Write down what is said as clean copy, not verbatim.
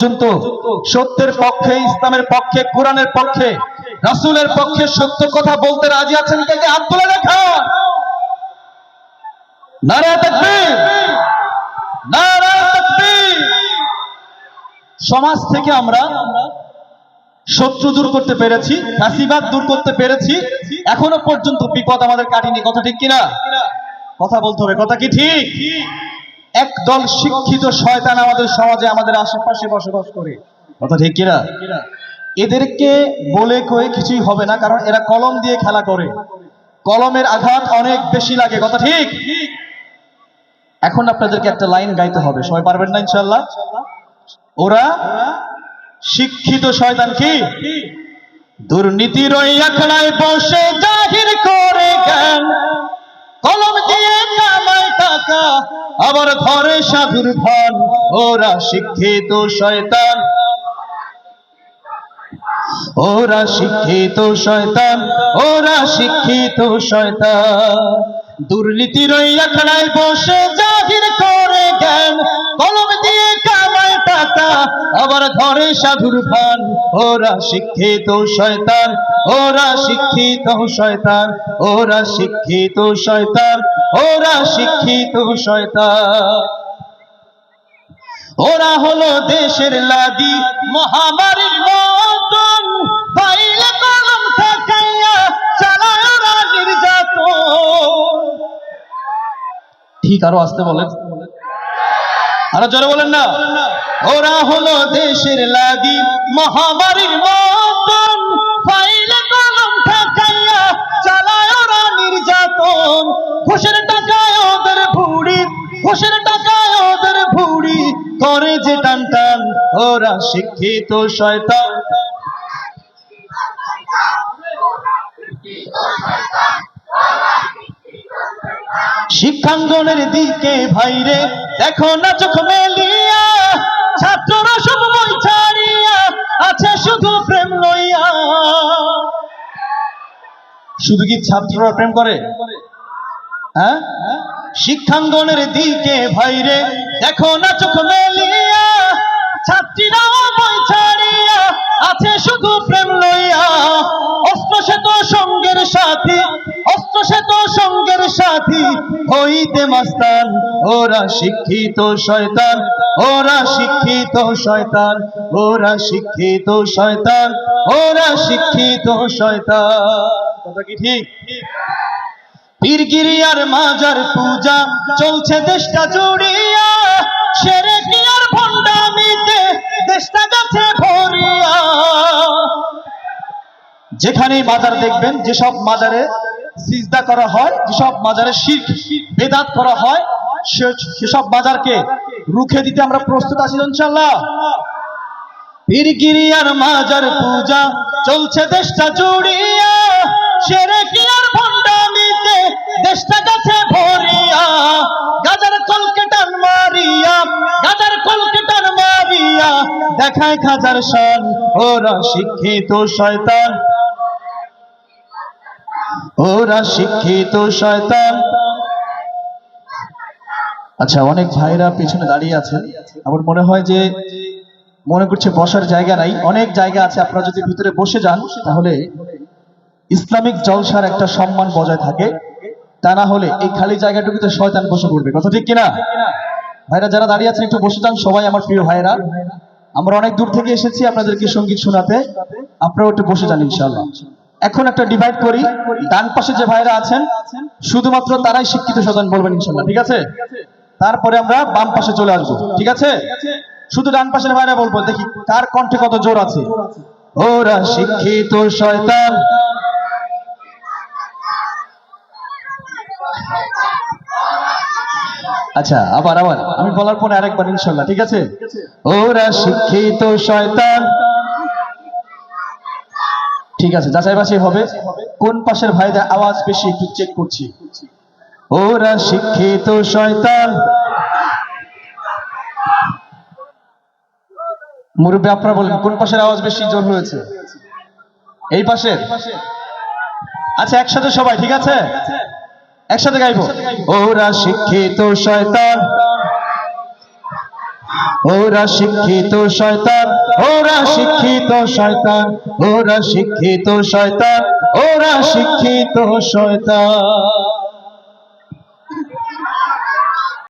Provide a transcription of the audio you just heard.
পর্যন্ত সত্যের পক্ষে, ইসলামের পক্ষে, কোরআনের পক্ষে, রাসূলের পক্ষে সত্য কথা বলতে রাজি আছেন কে? হাত তুলে দেখান। নারে তাকবীর, নারে তাকবীর। সমাজ থেকে আমরা শত্রু দূর করতে পেরেছি, ফ্যাসিবাদ দূর করতে পেরেছি, এখনো পর্যন্ত বিপদ আমাদের কাটেনি। কথা ঠিক কিনা? কথা বলতে হবে, কথা কি ঠিক? একদল শিক্ষিত শয়তান আমাদের সমাজে, আমাদের আশেপাশে বসবাস করে। কথা ঠিক কিনা? এদেরকে বলে কয়ে কিছুই হবে না, কারণ এরা কলম দিয়ে খেলা করে, কলমের আঘাত অনেক বেশি লাগে। কথা ঠিক? এখন আপনাদেরকে একটা লাইন গাইতে হবে, সবাই পারবেন না ইনশাআল্লাহ? ওরা শিক্ষিত শয়তান কি? দুর্নীতির ওই আখড়ায় বসে জাহির করে জ্ঞান, কলম দিয়ে কামায় টাকা, আবার ধরে সাধুর ভান। ওরা শিক্ষিত শয়তান, ওরা শিক্ষিত শয়তান, ওরা শিক্ষিত শয়তান। দুর্নীতির ওই আখড়ায় বসে জাহির করে জ্ঞান, কলম দিয়ে কামায় টাকা, আবার ধরে সাধুর ভান। ওরা শিক্ষিত শয়তান, ওরা শিক্ষিত শয়তান, ওরা শিক্ষিত শয়তান, ওরা শিক্ষিত শয়তান। ওরা হলো দেশের লাগি মহামারীর মতন, ফাইলে কলম ঠেকাইয়া চালায় ওরা নির্যাতন। ঠিক, আরো আসতে বলেন, আরো জোরে বলেন না। ওরা হলো দেশের লাগি মহামারীর মতন, ফাইলে কলম ঠেকাইয়া চালায় ওরা নির্যাতন। ঘুষের টাকায় ওদের ভুড়ি, ঘুষের টাকায় ওদের ভুড়ি করে যে টান টান। ওরা শিক্ষিত শয়তান, শিক্ষাঙ্গনের দিকে ভাইরে দেখো না চোখ মেলিয়া, ছাত্ররা সব বই ছাড়িয়া আছে শুধু প্রেম লইয়া। শুধু কি ছাত্ররা প্রেম করে? হ্যাঁ, শিক্ষাঙ্গনের দিকে ভাইরে দেখো না চোখ মেলিয়া, ছাত্রীরা বই ছাড়িয়া আছে শুধু প্রেম লইয়া। অস্ত্র সে তো সঙ্গের সাথী, অস্ত্র সে তো সঙ্গের সাথী হইতে মাস্তান। ওরা শিক্ষিত শয়তান, ওরা শিক্ষিত শয়তান, ওরা শিক্ষিত শয়তান, ওরা শিক্ষিত শয়তান। কথা কি ঠিক? পীরগিরি আর মাজার পূজা চলছে দেশটা জুড়িয়া, শিরকি আর ভণ্ডামিতে দেশটা গেছে ভরিয়া। যেখানে মাজার দেখবেন, যেসব মাজারে সিজদা করা হয়, যেসব মাজারে শিরক বেদাত করা হয়, সেসব মাজারকে রুখে দিতে আমরা প্রস্তুত আছি ইনশাআল্লাহ। পীরগিরি আর মাজার পূজা চলছে দেশটা জুড়িয়া, শিরকি আর ভণ্ডামিতে দেশটা গেছে ভরিয়া। গাজার কলকে টান মারিয়া, গাজার কলকে টান মারিয়া দেখায় খাজার শান। ওরা শিক্ষিত শয়তান, ওরা শিক্ষিত শয়তান। আচ্ছা, অনেক ভাইরা পিছনে দাঁড়িয়ে আছেন, আমার মনে হয় যে মনে করছে বসার জায়গা নাই। অনেক জায়গা আছে, আপনারা যদি ভিতরে বসে যান তাহলে ইসলামিক জলসার একটা সম্মান বজায় থাকে। তা না হলে এই খালি জায়গাটুকুতে শয়তান বসে পড়বে। কথা ঠিক কিনা? ভাইরা যারা দাঁড়িয়ে আছেন একটু বসে যান সবাই, আমার প্রিয় ভাইরা। আমরা অনেক দূর থেকে এসেছি আপনাদেরকে সঙ্গীত শোনাতে, আপনারাও একটু বসে যান ইনশাআল্লাহ। এখন একটা ডিভাইড করি, ডান পাশে যে ভাইরা আছেন শুধুমাত্র তারাই শিক্ষিত শয়তান বলবেন ইনশাআল্লাহ, ঠিক আছে? তারপরে আমরা বাম পাশে চলে আসবো, ঠিক আছে? শুধু ডান পাশের ভাইরা বলবো, দেখি কার কণ্ঠে কত জোর আছে। ওরা শিক্ষিত শয়তান। আচ্ছা, আবার আবার আমি বলার পরে আরেকবার ইনশাআল্লাহ, ঠিক আছে? ওরা শিক্ষিত শয়তান। ঠিক আছে, যাচাই বাছাই হবে। কোন পাশের ভাইদের আওয়াজ বেশি একটু চেক করছি। ওরা শিক্ষিত শয়তান। মুরব্বী আপনারা বলেন কোন পাশের আওয়াজ বেশি জোর হয়েছে? এই পাশের? আচ্ছা, একসাথে সবাই, ঠিক আছে? একসাথে গাইবো। ওরা শিক্ষিত শয়তান, ওরা শিক্ষিত শয়তান, ওরা শিক্ষিত শয়তান, ওরা শিক্ষিত শয়তান, ওরা শিক্ষিত শয়তান।